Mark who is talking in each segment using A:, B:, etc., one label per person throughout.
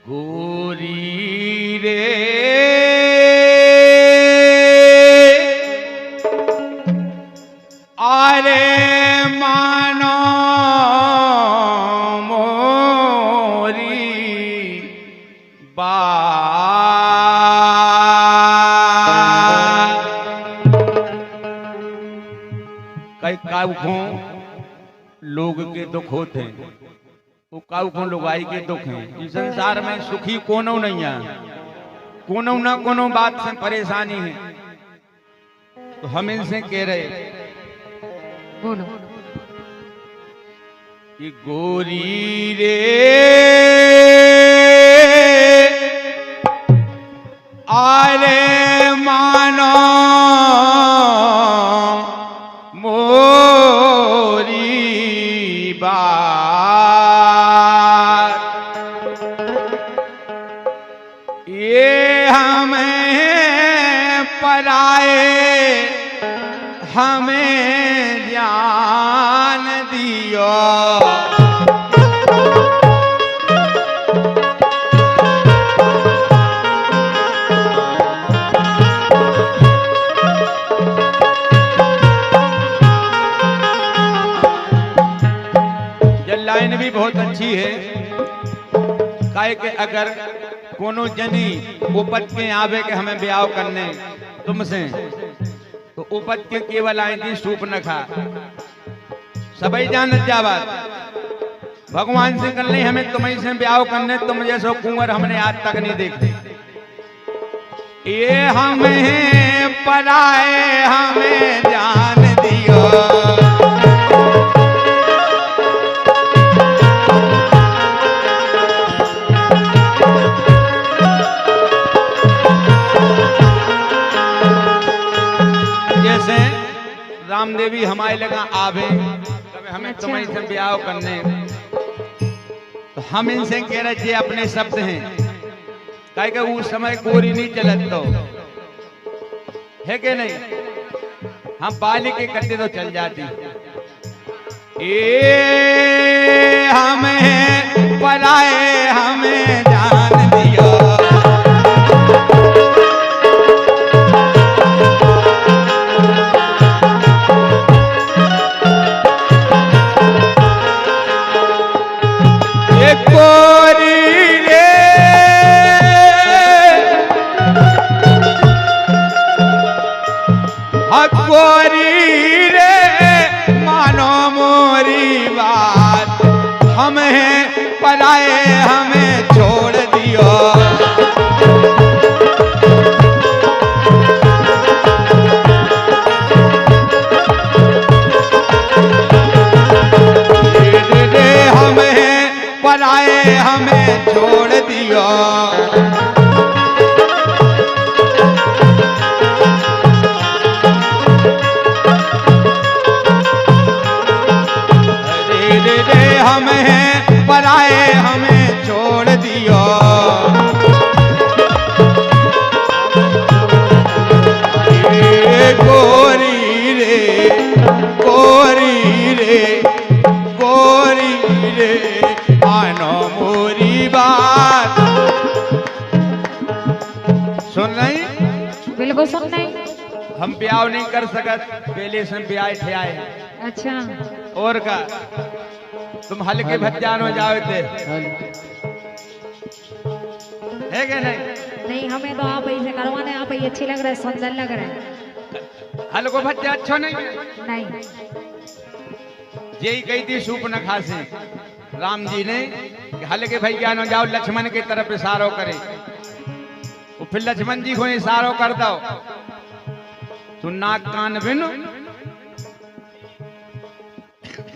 A: गोरी रे आरे मानो मोरी बात। कई काउखों लोग के दुख होते हैं, वो काउखों लुगाई के दुख हैं। इस संसार में सुखी कोनो नहीं है, कोनो ना कोनो बात से परेशानी है। तो हम इनसे कह रहे
B: बोलो
A: कि गोरी रे आरे मानो मोरी बात। ये हमें पराए हमें ज्ञान दियो। ये लाइन भी बहुत अच्छी है। काहे के अगर कोनो जनी उपत के आवे के हमें ब्याह करने तुमसे, तो उपत के केवल आई थी सूप न खा। सबई जानत जावत भगवान से कर ले हमें तुम्हें से ब्याह करने, तुम जैसो कुंवर हमने आज तक नहीं देखे। ये हमें पराए हमें जान दियो। जैसे रामदेवी हमारे लगा आवे कभी हमें तुम्हें से ब्याह करने, तो हम इनसे कह रहे थे अपने शब्द हैं। कहे कि उस समय गोरी नहीं चलत तो है कि नहीं, हम बाली के करते तो चल जाती। ये हमें पराए हमें जान दियो। गोरी रे मानो मोरी बात, हमें पराए हमें छोड़ दियो। रे हमें पराए हमें छोड़ दियो। हमें पराए हमें छोड़ दियो। गोरी रे गोरी रे गोरी रे मानो मोरी बात। सुन रही?
B: बिल्कुल सुन नहीं।
A: हम ब्याह नहीं कर सकत, पहले से ब्याह थे आए।
B: अच्छा
A: और का तुम हल्के भज्जान हो जाओ थे है कि नहीं?
B: नहीं, हमें तो आप ऐसे करवाने, आप ही अच्छे लग रहे, सुंदर लग रहे।
A: हल्को भज्जा अच्छा नहीं है?
B: नहीं,
A: यही कही थी सूप न खासे राम जी ने कि हल्के भैया न जाओ, लक्ष्मण की तरफ इशारो करे। वो फिर लक्ष्मण जी को इशारो कर दो तो नाक कान बिन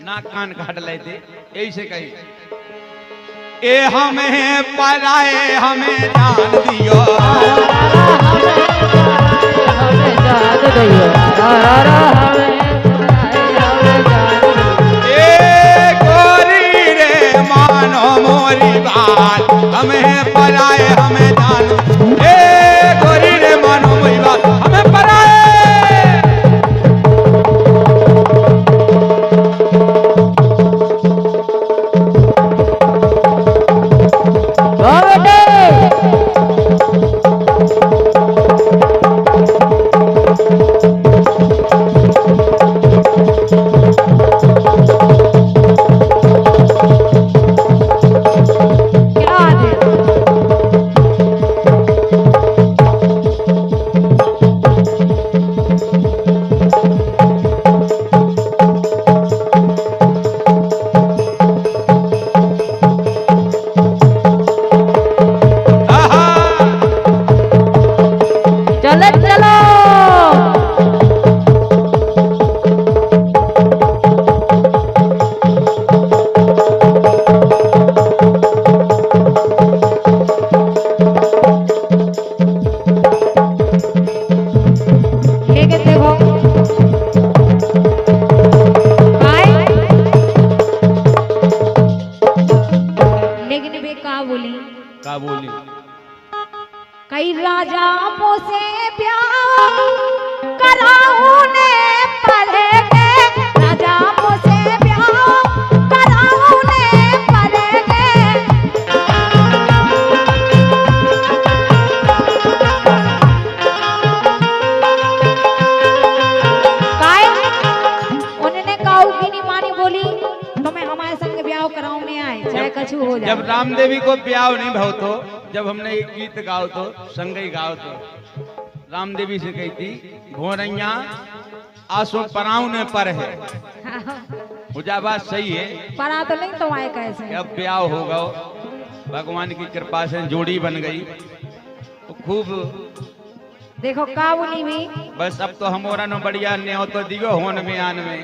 A: नाक कान काट लेते। यही से कही ए हमें पराए हमें जान दियो। ए गोरी रे मानो मोरी बात, हमें पराए हमें जान। ए गोरी रे मानो मोरी बात, हमें पराए।
B: बेटे लेकिन वे का बोली
A: का बोली?
B: कई राजा मोसे प्यार कराऊने पड़ेगे, राजा मोसे प्यार कराऊने पड़ेगे। काय उन्होंने काऊ की नहीं मानी, बोली तो मैं हमारे संग ब्याह कराऊने आए चाहे कछु हो जाए।
A: जब रामदेवी को ब्याह नहीं भाव तो जब हमने एक गीत गाओ तो संग ही गाओ तो रामदेवी से कही थी भोरैया आसो पराउने पर है। मुझा बात सही है,
B: परा तो नहीं तो आए कैसे।
A: अब ब्याह होगा, भगवान की कृपा से जोड़ी बन गई तो खूब।
B: देखो का बोली भी
A: बस अब तो हमारा न बढ़िया ने हो तो दिगो होन में आन में।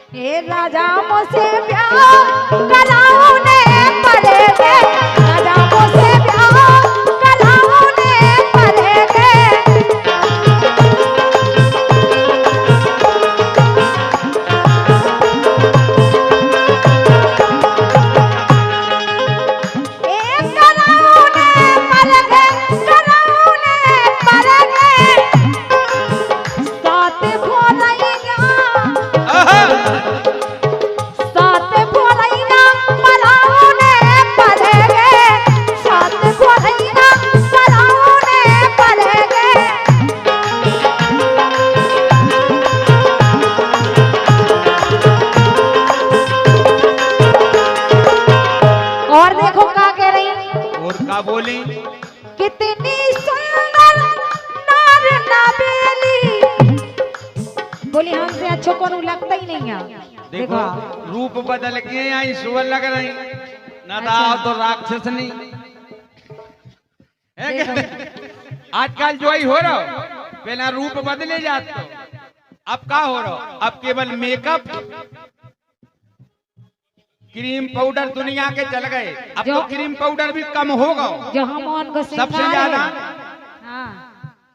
B: हे राजा मोसे प्यार कराऊने पड़ेगे, राजा मोसे प्यार कराऊने पड़ेगे।
A: बोली
B: कितनी सुंदर नार नबेली, बोली हमसे अच्छो को लगता ही नहीं है।
A: देखो रूप बदल के आई सुअर लग रही ना तो राक्षस नहीं आजकल जो ही हो रहा पहला रूप बदले जाते, अब का हो रहा, अब केवल मेकअप क्रीम पाउडर दुनिया के चल गए, अब तो क्रीम पाउडर भी कम होगा।
B: जो हम को
A: सबसे ज्यादा
B: हाँ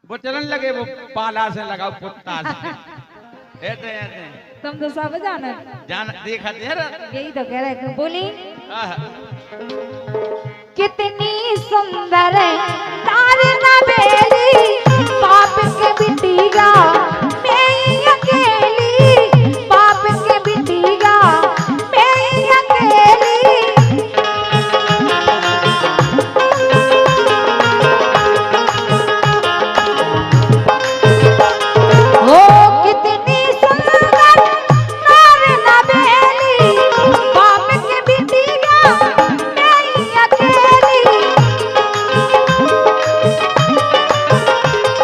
A: वो चलन लगे वो पाला से लगाओ पुत्ता से ऐसे
B: तुम तो सब जान
A: देखा
B: यही तो कह रहे। बोली कितनी सुंदर तार नबेली, बाप के बिटिया मैं ही अकेली, बाप के बिटिया मैं ही अकेली। हो कितनी सुंदर तार नबेली, बाप के बिटिया मैं ही अकेली।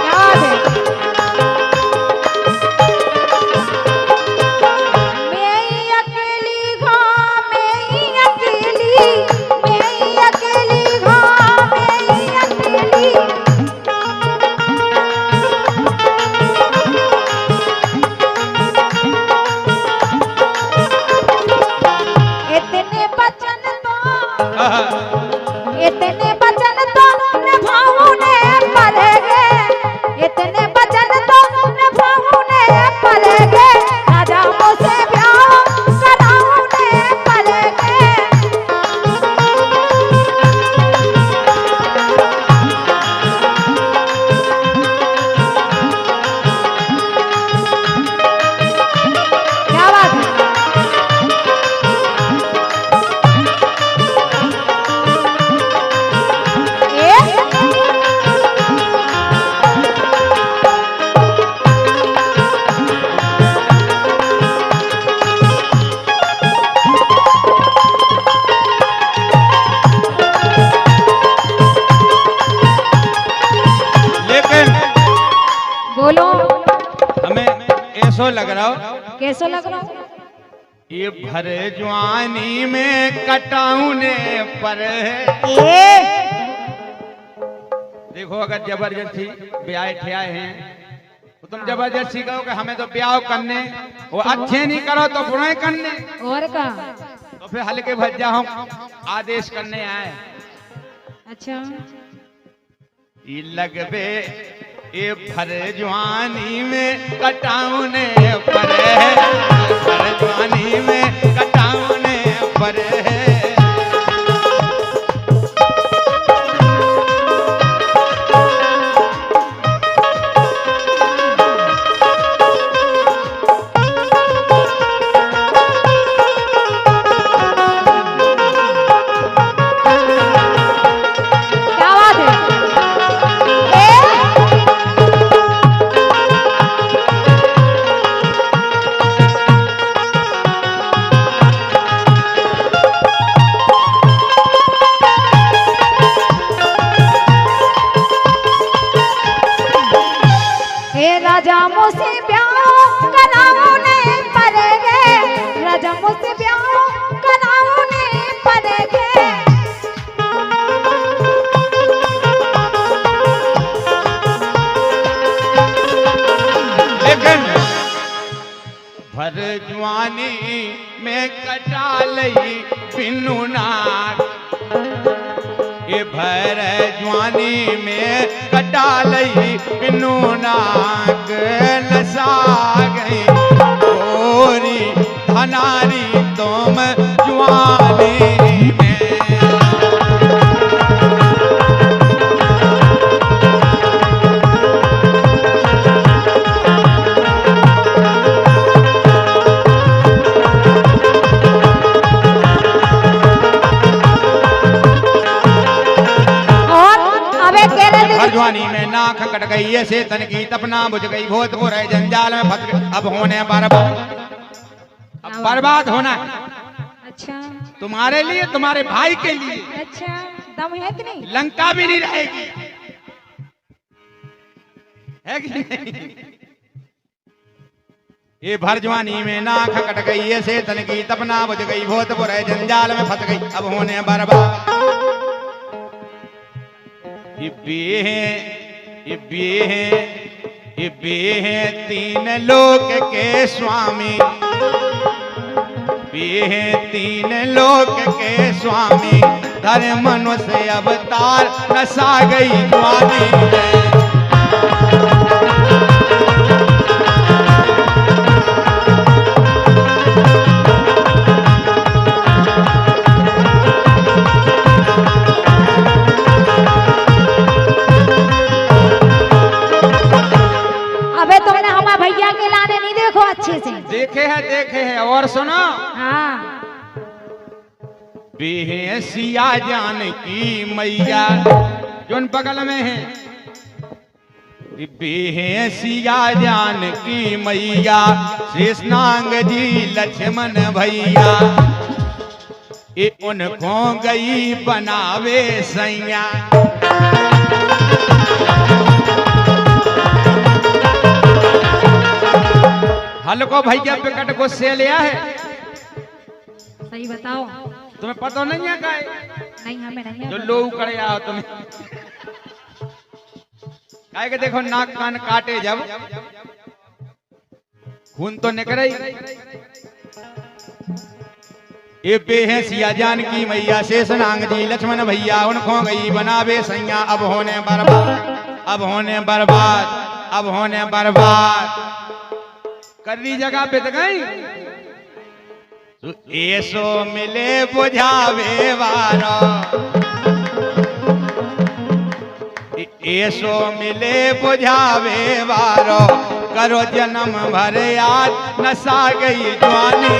B: याद है मैं ही अकेली घाँ, मैं ही अकेली, मैं ही अकेली घाँ, मैं ही अकेली। इतने बचन तो इतने बचन तो निभाऊने पड़ेंगे, इतने बचन तो निभाऊने पड़ेंगे, राजा मुझसे ब्याह कराऊने पड़ेंगे। क्या बात है।
A: लेकिन
B: बोलो
A: हमें ऐसा लग रहा हो
B: कैसा लग रहा हूँ।
A: ये भर जवानी में कटाऊने पर है। देखो अगर जबरदस्ती ब्याह ठियाए हैं तो तुम जबरदस्ती कहो कि हमें तो ब्याह करने, वो अच्छे नहीं करो तो बुरे करने,
B: और का
A: तो फिर हल्के भज्जा हम आदेश करने आए।
B: अच्छा
A: ये लगबे ये भर जवानी में कटाऊने पर है, भर जवानी में कटाऊने पर है। जवानी में कटा लई पिन्नू नाक। ये भर जवानी में कटा लई पिन्नू नाक। लसा गई गोरी धनारी तुम जवानी में। जवानी में नाक कट गई ऐसे तन की तपना बुझ गई भूत हो रहे जंजाल में फंस गई। अब होने बर्बाद, अब बर्बाद होना है।
B: अच्छा
A: तुम्हारे लिए, तुम्हारे भाई के लिए।
B: अच्छा दम है कि नहीं?
A: लंका भी नहीं रहेगी, है कि नहीं? ये भर जवानी में नाक कट गई ऐसे तन की तपना बुझ गई भूत हो रहे जंजाल में फंस गई। अब होने बर्बाद। ये बे हैं तीन लोक के स्वामी। बे हैं तीन लोक के स्वामी। धर्म मनुष्य अवतार नसा गई जवानी में। देखे है और सुनो।
B: हाँ
A: बेहसिया जानकी मैया जोन बगल में है। बेहसिया जानकी मैया शेषनाग जी लक्ष्मण भैया। ये उनको गई बनावे सैया। हल्को भैया पिकट को से लिया है।
B: सही बताओ,
A: तुम्हें पता नहीं है का?
B: नहीं हमें नहीं है।
A: जो लोग करे आओ तुम्हें काहे के देखो नाक कान काटे जब खून तो निकले। ये बेहसिया जानकी मैया शेषनाग जी लक्ष्मण भैया उनको गई बनावे सैया। अब होने बर्बाद, अब होने बर्बाद, अब होने बर्बाद। करनी जगह पे तो गई तो ऐसो मिले बुझावे वारो। ऐसो मिले बुझावे वारो। करो जन्म भर याद नसा गई जवानी।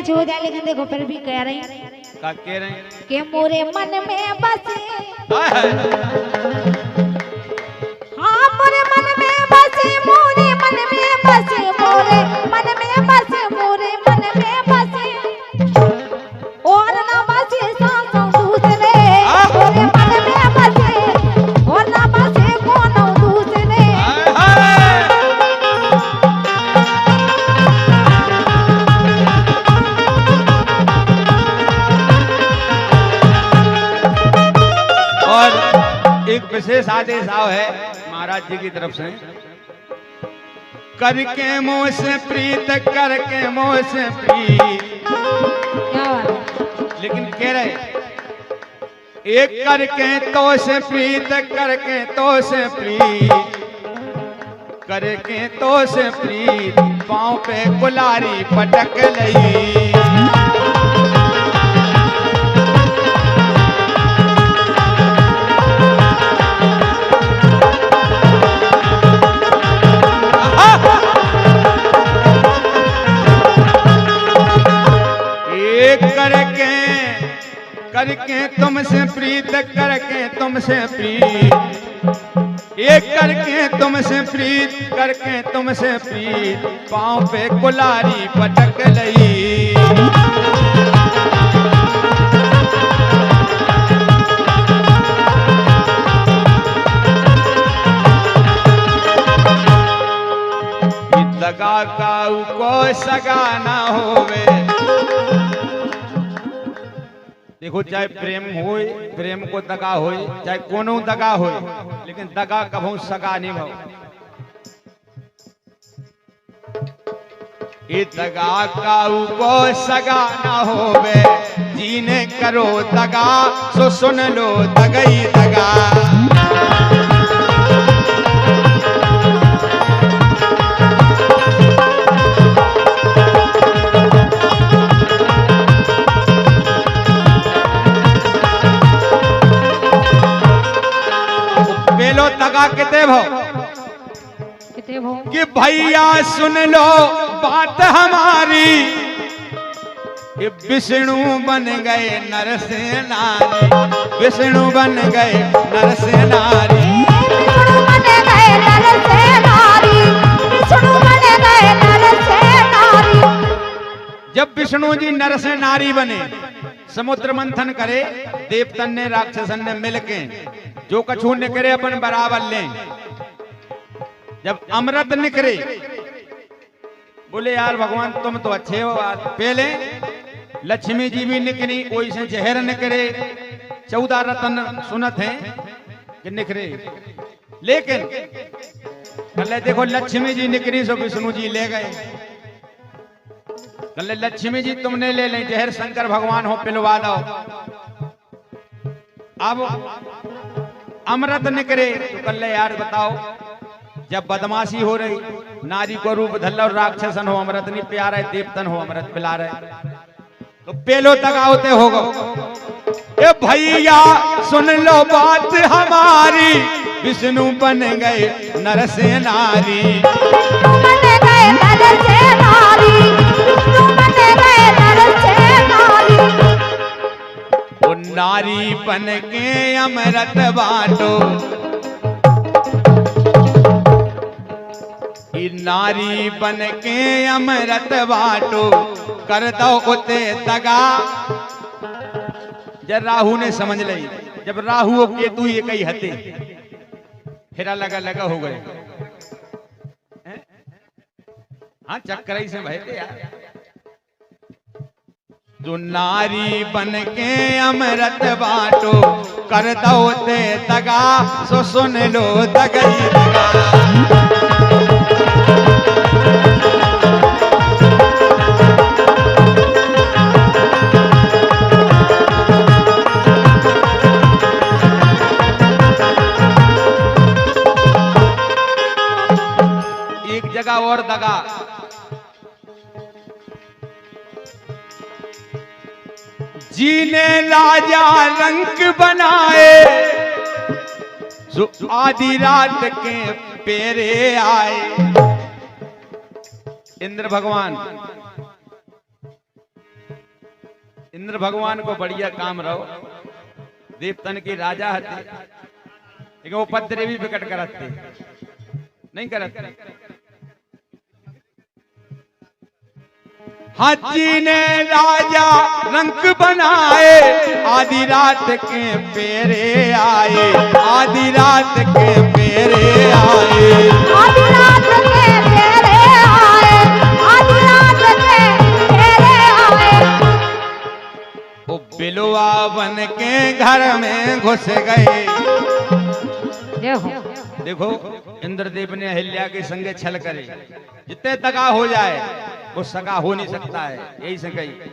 B: हो जाए लेकिन देखो फिर भी कह रहे हैं कि मोरे मन में बसे। हाँ मोरे मन में बसे, मोरे मन में बसे, मोरे मन में बसे, मोरे मन में बसे। और ना बसे सांसों दूसरे। मोरे मन में बसे और ना बसे कोनो दूसरे।
A: एक विशेष आदेश आओ है महाराज जी की तरफ से। करके मोह से प्रीत, करके मोह से प्रीत। लेकिन कह रहे एक करके तो से प्रीत, करके तो से प्रीत, करके तो से प्रीत। पाँव पे गुलारी पटक लई। करके तुमसे प्रीत, करके तुमसे प्रीत। एक करके तुमसे प्रीत, करके तुमसे प्रीत। पाँव पे गुलारी पटक लई। सगा ना होवे। देखो चाहे प्रेम होए, प्रेम को दगा होए, चाहे कोनो दगा होए, लेकिन दगा कभू सगा नहीं भाव। ये दगा काऊ को सगा ना होवे, जीने करो दगा सो सुन लो दगई दगा। पेलो दगा किते भो कि भैया सुन लो बात हमारी, ये विष्णु बन गए नर से नारी, विष्णु बन गए नर से नारी,
B: विष्णु बन गए नर से नारी, विष्णु बन गए नर से नारी।
A: जब विष्णु जी नर से नारी बने, समुद्र मंथन करे, देवतन ने राक्षसन ने मिलके जो कछु निकरे अपन बराबर लें। जब अमृत निकले, बोले यार भगवान तुम तो अच्छे हो। पहले लक्ष्मी जी भी निकली, कोई से जहर निकले, 14 रत्न सुनत हैं कि निकले, लेकिन कल देखो लक्ष्मी जी निकली सो विष्णु जी ले गए। कल लक्ष्मी जी तुमने ले लें जहर, शंकर भगवान हो पिलवा दो। अब अमृत निकले तो कल यार बताओ, जब बदमाशी हो रही, नारी को रूप धल्ला और राक्षसन हो, अमृत नहीं पिला रहे, देवतन हो अमृत पिला रहे, तो पेलो दगा होते होगा। ए भैया सुन लो बात हमारी, विष्णु बन गए नर से नारी,
B: विष्णु बन गए नर से नारी, विष्णु बन गए नर से नारी।
A: वो नारी बन के अमृत बांटो, नारी बन के अमृत बाटो, कर दो उते दगा। जब राहु ने समझ ली, जब राहु और केतु ये कई हते, फेरा लगा लगा हो गए। हाँ चक्कर से भाई यार। जो नारी बन के अमृत बाटो, कर दो उते दगा सो सुन लो दगई दगा। एक जगह और दगा, जीने राजा रंग बनाए, जो आधी रात के पेरे आए। इंद्र भगवान को बढ़िया काम रहो, देवतन की राजा हते, लेकिन वो पत्रे भी विकट करते नहीं करते। हाथी ने राजा रंग बनाए, आधी रात के पेरे आए, आधी रात के पेरे आए,
B: आधी रात के पेरे आए, आधी रात के पेरे आए।
A: वो बिलवा बन के घर में घुस गए। देखो इंद्रदेव ने अहिल्या के संगे छल करे, जितने दगा हो जाए वो सगा हो नहीं सकता है, यही से कही।